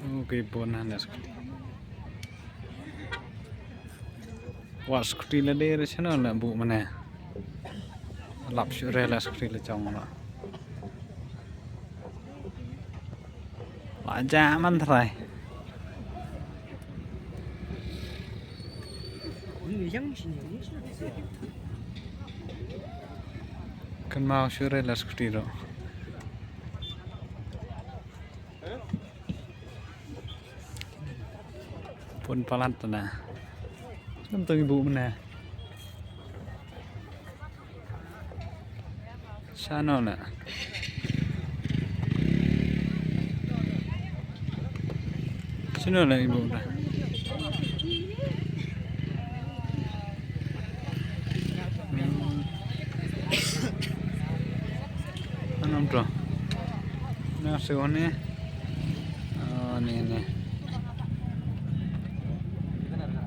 Oke, bonan skuti. Wah, skuti la dari sana lah bu mana? Lap syureh lah skuti la cong lah. Aja man thay. Kan mau syureh lah skuti ro. Pun palat na. Tentu ibu mana? Sana na. Sino na ibu na? Anong to? Nasa one? Oh, ni.